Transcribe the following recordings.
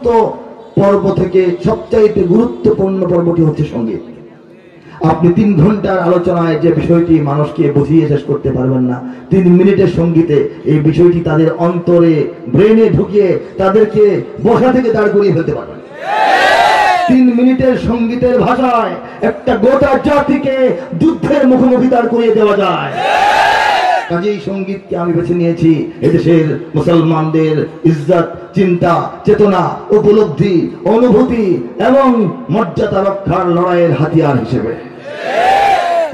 সমস্ত পর্ব থেকে সবচাইতে গুরুত্বপূর্ণ পর্বটি হচ্ছে সঙ্গীত। আপনি 3 ঘন্টার আলোচনায় যে বিষয়টি মানুষকে বুঝিয়ে শেষ করতে পারবেন না, 3 মিনিটের সঙ্গীতে এই বিষয়টি তাদের অন্তরে ব্রেনে ঢুকিয়ে তাদেরকে বসা থেকে দাঁড় করিয়ে ফেলতে পারবেন। 3 মিনিটের সঙ্গীতের ভাষায় একটা গোটা জাতিকে যুদ্ধের মুখোমুখি দাঁড় করিয়ে দেওয়া যায়। কাজেই সঙ্গীতকে আমি বেছে নিয়েছি এদেশের মুসলমানদের ইজ্জত, চিন্তা, চেতনা, উপলব্ধি, অনুভূতি এবং মর্যাদা রক্ষার লড়াইয়ের হাতিয়ার হিসেবে।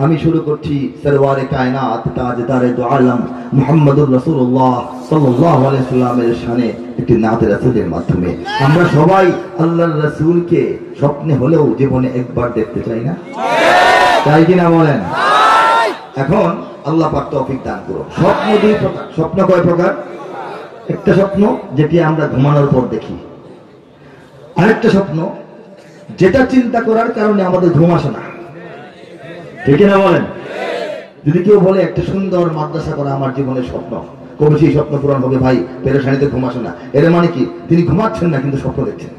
আমি শুরু করছি সরওয়ারে কায়নাত তাজদারে দু আলম মুহাম্মদুর রাসূলুল্লাহ সাল্লাল্লাহু আলাইহি ওয়াসাল্লামের শানে একটি নাত রাসূলের মাধ্যমে। আমরা সবাই আল্লাহর রাসূলকে স্বপ্নে হলেও জীবনে একবার দেখতে চাই না? তাই কিনা বলেন? এখন আল্লাহ পাক তৌফিক দান করুন। স্বপ্ন 2 প্রকার। স্বপ্ন কয় প্রকার? একটা স্বপ্ন যেটি আমরা ঘুমানোর পর দেখি, আরেকটা স্বপ্ন যেটা চিন্তা করার কারণে আমাদের ঘুম আসে না। ঠিক না বলেন? যদি কেউ বলে একটা সুন্দর মাদ্রাসা করা আমার জীবনের স্বপ্ন, কবে সেই স্বপ্ন পূরণ হবে ভাই? পেরেশানিতে ঘুম আসে না, এর মানে কি তিনি ঘুমাচ্ছেন না কিন্তু স্বপ্ন দেখছেন।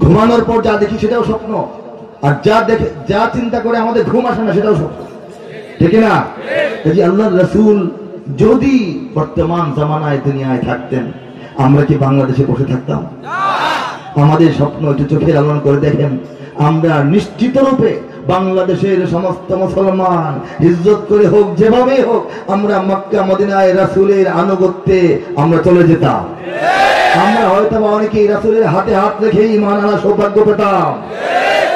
ঘুমানোর পর যা দেখি সেটাও স্বপ্ন, আর যা চিন্তা করে আমাদের ঘুম আসে না সেটাও স্বপ্ন। ঠিক না? এই আল্লাহর রাসূল যদি বর্তমান জামানায় দুনিয়ায় থাকতেন, আমরা কি বাংলাদেশে বসে থাকতাম? আমাদের স্বপ্ন একটু চোখে লালন করে দেখেন, আমরা নিশ্চিত রূপে বাংলাদেশের সমস্ত মুসলমান ইজ্জত করে হোক, যেভাবে হোক, আমরা মক্কা মদিনায় রাসূলের আনুগত্যে আমরা চলে যেতাম। আমরা হয়তো অনেকেই রাসূলের হাতে হাত রেখে ঈমান আনার সৌভাগ্য পেতাম।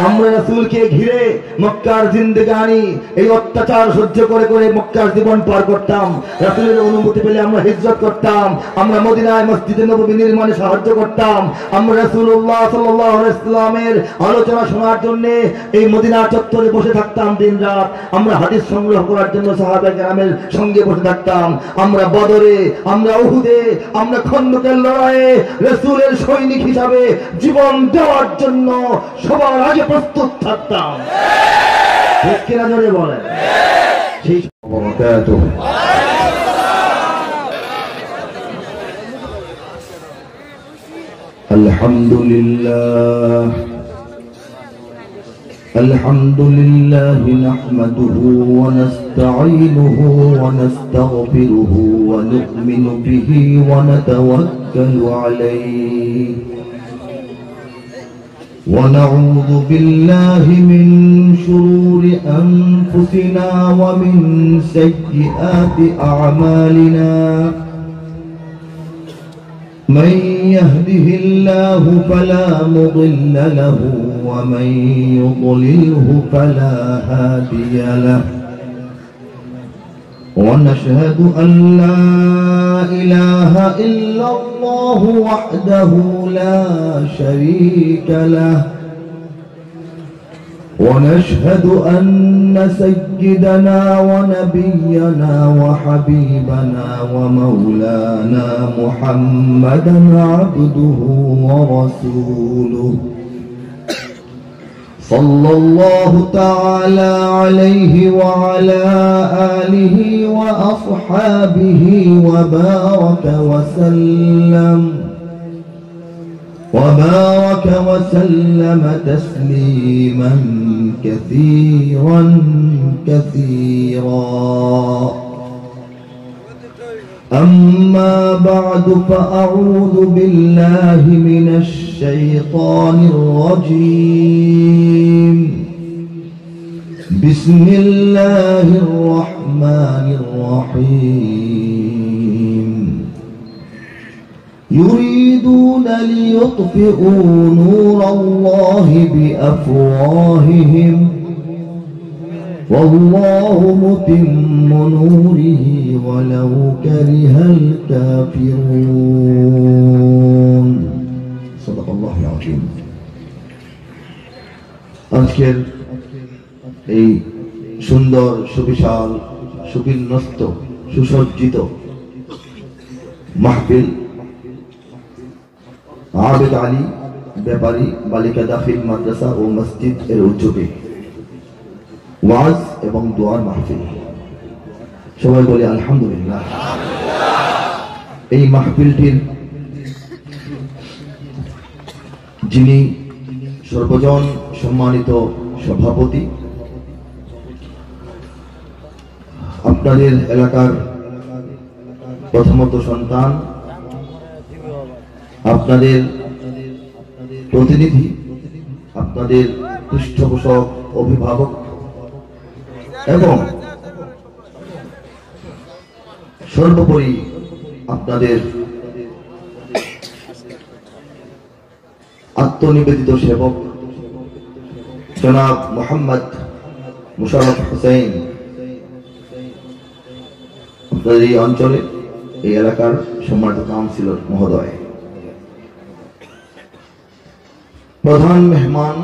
আমরা রাসূলকে ঘিরে মক্কার জিন্দেগানি, এই অত্যাচার সহ্য করে করে মক্কার জীবন পার করতাম। রাসূলের অনুমতি পেলে আমরা হিজরত করতাম, আমরা মদিনায় মসজিদে নববী নির্মাণে সাহায্য করতাম। আমরা রাসূলুল্লাহ সাল্লাল্লাহু আলাইহি ওয়াসাল্লামের আলোচনা শোনার জন্য এই মদিনা চত্বরে বসে থাকতাম দিন রাত। আমরা হাদিস সংগ্রহ করার জন্য সাহাবায়ে কেরামের সঙ্গে বসে থাকতাম। আমরা বদরে, আমরা উহুদে, আমরা খন্দকের লড়াইয়ে রাসূলের সৈনিক হিসাবে জীবন দেওয়ার জন্য সবার আগে প্রস্তুত থাকতাম। ঠিক কিনা জোরে বলেন? সেই আলহামদুলিল্লাহ আলহামদুলিল্লাহ নাহমাদুহু ওয়া নাস্তাঈনুহু ওয়া নাস্তাগফিরুহু ওয়া নু'মিনু বিহি ওয়া নাতাওয়াক্কালু আলাইহি ونعوذ بالله من شرور أنفسنا ومن سيئات أعمالنا من يهده الله فلا مضل له ومن يضلله فلا هادي له ونشهد أن لا إله إلا الله وحده لا شريك له ونشهد أن سيدنا ونبينا وحبيبنا ومولانا محمدا عبده ورسوله صلى الله تعالى عليه وعلى آله وأصحابه وبارك وسلم تسليما كثيرا كثيرا. أما بعد فأعوذ بالله من الشيطان الرجيم. بسم الله الرحمن الرحيم. يريدون ليطفئوا نور الله بأفواههم والله متم نوره ولو كره الكافرون. صدق الله العظيم. আজকের এই সুন্দর, সুবিশাল, সুবিন্যস্ত, সুসজ্জিত মাহফিল আবেদ আলী ব্যাপারী বালিকা দাখিল মাদ্রাসা ও মসজিদ এর উদ্যোগে ওয়াজ এবং দোয়ার মাহফিল। সবাই বলে আলহামদুলিল্লাহ। এই মাহফিলটির যিনি সর্বজন সম্মানিত সভাপতি, আপনাদের এলাকার প্রথমত সন্তান, আপনাদের প্রতিনিধি, আপনাদের পৃষ্ঠপোষক, অভিভাবক এবং সর্বোপরি আপনাদের আত্মনিবেদিত সেবক জনাব মোহাম্মদ মুশাররফ হোসেন, আপনাদের এই অঞ্চলে, এই এলাকার সম্মানিত কাউন্সিলর মহোদয়, প্রধান মেহমান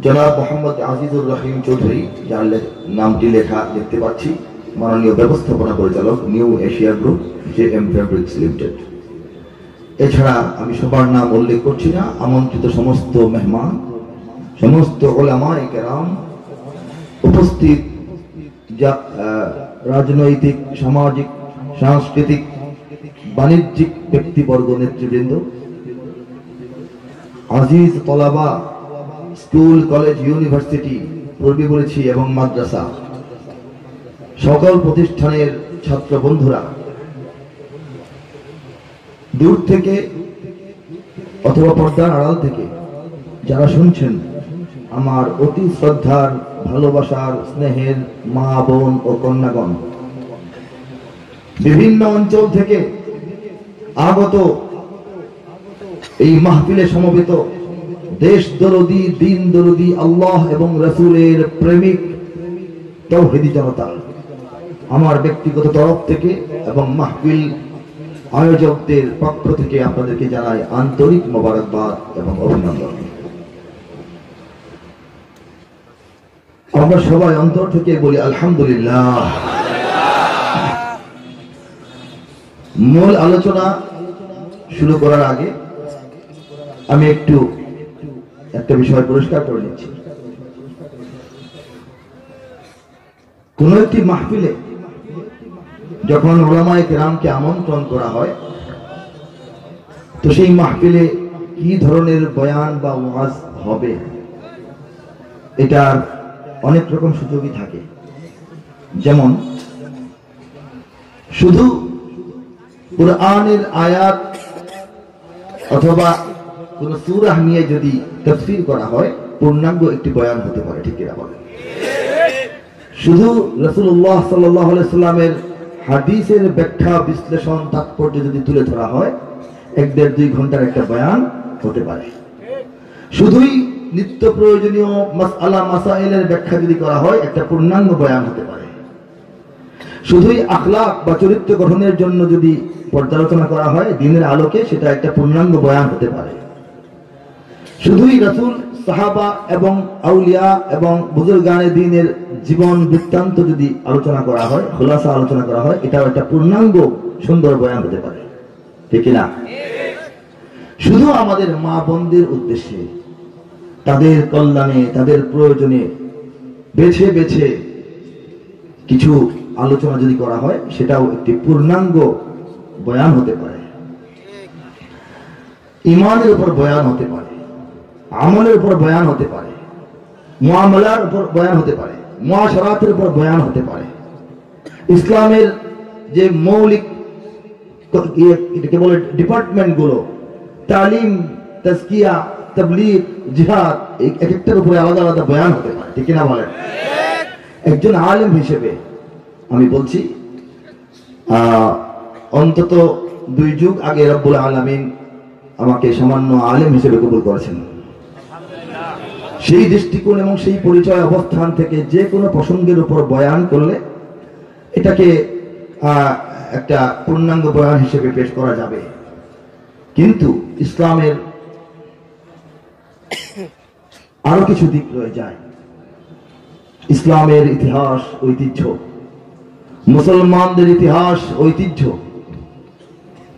জনাব মোহাম্মদ আজিজুর রহিম চৌধুরী, যার নামটি লেখা দেখতে পাচ্ছি, মাননীয় ব্যবস্থাপনা পরিচালক, new Asia group, JM fabrics limited. এছাড়া আমি সবার নাম উল্লেখ করছি না, আমন্ত্রিত সমস্ত মেহমান, সমস্ত উলামায়ে কেরাম, উপস্থিত রাজনৈতিক, সামাজিক, সাংস্কৃতিক, বাণিজ্যিক ব্যক্তিবর্গ, নেতৃবৃন্দ, আজিজ তলাবা, স্কুল, কলেজ, ইউনিভার্সিটি, পূর্বে বলেছি, এবং মাদ্রাসা, সকল প্রতিষ্ঠানের ছাত্র বন্ধুরা, দূর থেকে অথবা পর্দার আড়াল থেকে যারা শুনছেন, আমার অতি শ্রদ্ধার, ভালোবাসার, স্নেহের মা, বোন ও কন্যাগণ, বিভিন্ন অঞ্চল থেকে আগত এই মাহফিলে সমবেত দেশ দরদি, দিন দরদি, আল্লাহ এবং রাসূলের প্রেমিক তাওহীদি জনতা, আমার ব্যক্তিগত তরফ থেকে এবং মাহফিল আয়োজকদের পক্ষ থেকে আপনাদেরকে জানাই আন্তরিক মোবারকবাদ এবং অভিনন্দন। আমরা সবাই অন্তর থেকে বলি আলহামদুলিল্লাহ। মূল আলোচনা শুরু করার আগে আমি একটা বিষয় পরিষ্কার করে নিচ্ছি। কোন একটি মাহফিলে যখন উলামায়ে কেরামকে আমন্ত্রণ করা হয়, তো সেই মাহফিলে কি ধরনের বয়ান বা ওয়াজ হবে, এটার অনেক রকম সুযোগই থাকে। যেমন শুধু কুরআনের আয়াত অথবা কোন সূরা নিয়ে যদি তাফসীর করা হয়, পূর্ণাঙ্গ একটি বয়ান হতে পারে, ঠিক কিনা বলেন? শুধু রাসূলুল্লাহ সাল্লাল্লাহু আলাইহি সাল্লামের হাদিসের ব্যাখ্যা, বিশ্লেষণ, তাৎপর্য যদি তুলে ধরা হয়, 1-1.5-2 ঘন্টার একটা বয়ান হতে পারে। শুধুই নিত্য প্রয়োজনীয় মাসআলা মাসাইলের ব্যাখ্যা যদি করা হয়, একটা পূর্ণাঙ্গ বয়ান হতে পারে। শুধুই আখলাক বা চরিত্র গঠনের জন্য যদি পর্যালোচনা করা হয় দ্বীনের আলোকে, সেটা একটা পূর্ণাঙ্গ বয়ান হতে পারে। শুধুই রাসূল, সাহাবা এবং আউলিয়া এবং বুজুর্গানে দ্বীনের জীবন বৃত্তান্ত যদি আলোচনা করা হয়, খুলাসা আলোচনা করা হয়, এটাও একটা পূর্ণাঙ্গ সুন্দর বয়ান হতে পারে, ঠিক না? শুধু আমাদের মা বোনদের উদ্দেশ্যে, তাদের কল্যাণে, তাদের প্রয়োজনে বেছে বেছে কিছু আলোচনা যদি করা হয়, সেটাও একটি পূর্ণাঙ্গ বয়ান হতে পারে। ঈমানের উপর বয়ান হতে পারে, আমলের উপর বয়ান হতে পারে, মুআমালার উপর বয়ান হতে পারে, মুআশারাতের উপর বয়ান হতে পারে, ইসলামের যে মৌলিক এটাকে বলে ডিপার্টমেন্ট গুলো, তালিম, তাজকিয়া, তাবলীগ, জিহাদ, এক একটার উপরে আলাদা আলাদা বয়ান হতে পারে, ঠিক না বলেন? একজন আলেম হিসেবে আমি বলছি, অন্তত 2 যুগ আগে রব্বুল আলামিন আমাকে সামান্য আলেম হিসেবে কবুল করেছেন। সেই দৃষ্টিকোণ এবং সেই পরিচয় অবস্থান থেকে যে কোনো প্রসঙ্গের উপর বয়ান করলে এটাকে একটা পূর্ণাঙ্গ বয়ান হিসেবে পেশ করা যাবে। কিন্তু ইসলামের আরো কিছু দিক রয়ে যায়। ইসলামের ইতিহাস, ঐতিহ্য, মুসলমানদের ইতিহাস, ঐতিহ্য,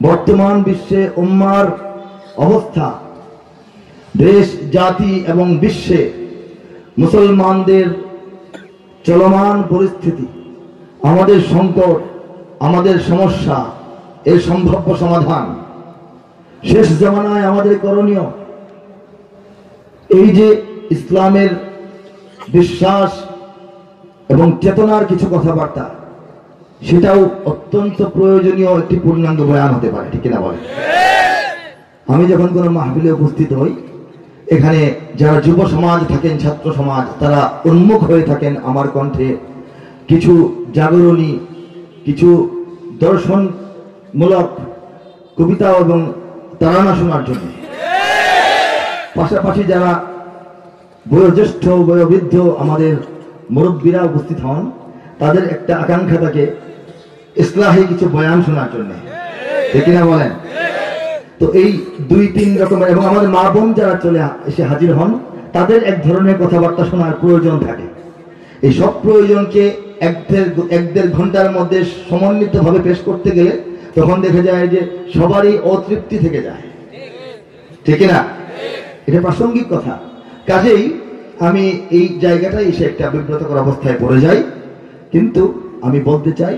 বর্তমান বিশ্বে উম্মার অবস্থা, দেশ, জাতি এবং বিশ্বে মুসলমানদের চলমান পরিস্থিতি, আমাদের সংকট, আমাদের সমস্যা, এর সম্ভাব্য সমাধান, শেষ জামানায় আমাদের করণীয় এই যে ইসলামের বিশ্বাস এবং চেতনার কিছু কথাবার্তা, সেটাও অত্যন্ত প্রয়োজনীয় একটি পূর্ণাঙ্গ বয়ান হতে পারে, ঠিক কিনা বলে? আমি যখন কোনো মাহফিলে উপস্থিত হই, এখানে যারা যুব সমাজ থাকেন, ছাত্র সমাজ, তারা উন্মুখ হয়ে থাকেন আমার কণ্ঠে কিছু জাগরণী, কিছু দর্শনমূলক কবিতা এবং তারানা শোনার জন্য। পাশাপাশি যারা বয়োজ্যেষ্ঠ বয়োবৃদ্ধ আমাদের মুরব্বীরা উপস্থিত হন, তাদের একটা আকাঙ্ক্ষা থাকে ইসলাহি কিছু বয়ান শোনার জন্য, ঠিক কিনা বলেন? তো এই দুই তিন রকমের, এবং আমাদের মা বোন যারা চলে এসে হাজির হন, তাদের এক ধরনের কথাবার্তা শোনার প্রয়োজন থাকে। এই সব প্রয়োজনকে এক দেড় ঘন্টার মধ্যে সমন্বিতভাবে পেশ করতে গেলে তখন দেখা যায় যে সবারই অতৃপ্তি থেকে যায়, ঠিক না? এটা প্রাসঙ্গিক কথা। কাজেই আমি এই জায়গাটায় এসে একটা বিব্রতকর অবস্থায় পড়ে যাই। কিন্তু আমি বলতে চাই,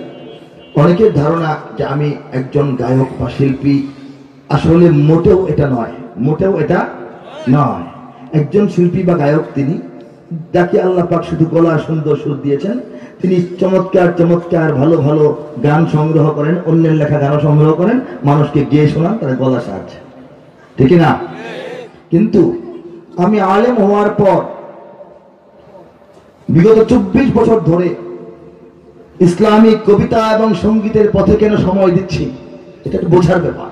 অনেকের ধারণা যে আমি একজন গায়ক বা শিল্পী, আসলে মোটেও এটা নয়, মোটেও এটা নয়। একজন শিল্পী বা গায়ক তিনি, যাকে আল্লাহ পাক শুধু গলা সুন্দর সুর দিয়েছেন, তিনি চমৎকার চমৎকার ভালো ভালো গান সংগ্রহ করেন, অন্যের লেখা গানও সংগ্রহ করেন, মানুষকে গেয়ে শোনান, তার গলা সাহায্য, ঠিক না? কিন্তু আমি আলেম হওয়ার পর বিগত 24 বছর ধরে ইসলামিক কবিতা এবং সঙ্গীতের পথে কেন সময় দিচ্ছি, এটা একটু বোঝার ব্যাপার।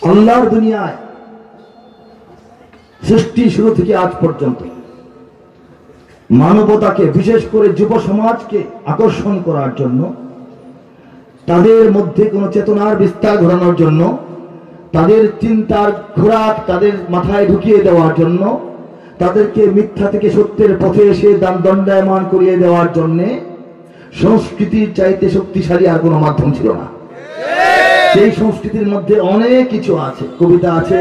আল্লাহর দুনিয়ায় সৃষ্টি শুরু থেকে আজ পর্যন্ত মানবতাকে, বিশেষ করে যুব সমাজকে আকর্ষণ করার জন্য, তাদের মধ্যে কোনো চেতনার বিস্তার ঘটানোর জন্য, তাদের চিন্তার খোরাক তাদের মাথায় ঢুকিয়ে দেওয়ার জন্য, তাদেরকে মিথ্যা থেকে সত্যের পথে এসে দণ্ডায়মান করিয়ে দেওয়ার জন্যে সংস্কৃতির চাইতে শক্তিশালী আর কোনো মাধ্যম ছিল না। সেই সংস্কৃতির মধ্যে অনেক কিছু আছে, কবিতা আছে,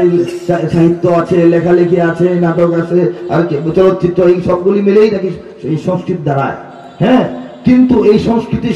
সাহিত্য আছে, লেখালেখি আছে, নাটক আছে, আর চলচ্চিত্র, এই সবগুলি মিলেই নাকি এই সংস্কৃতি দাঁড়ায়। হ্যাঁ, কিন্তু এই সংস্কৃতি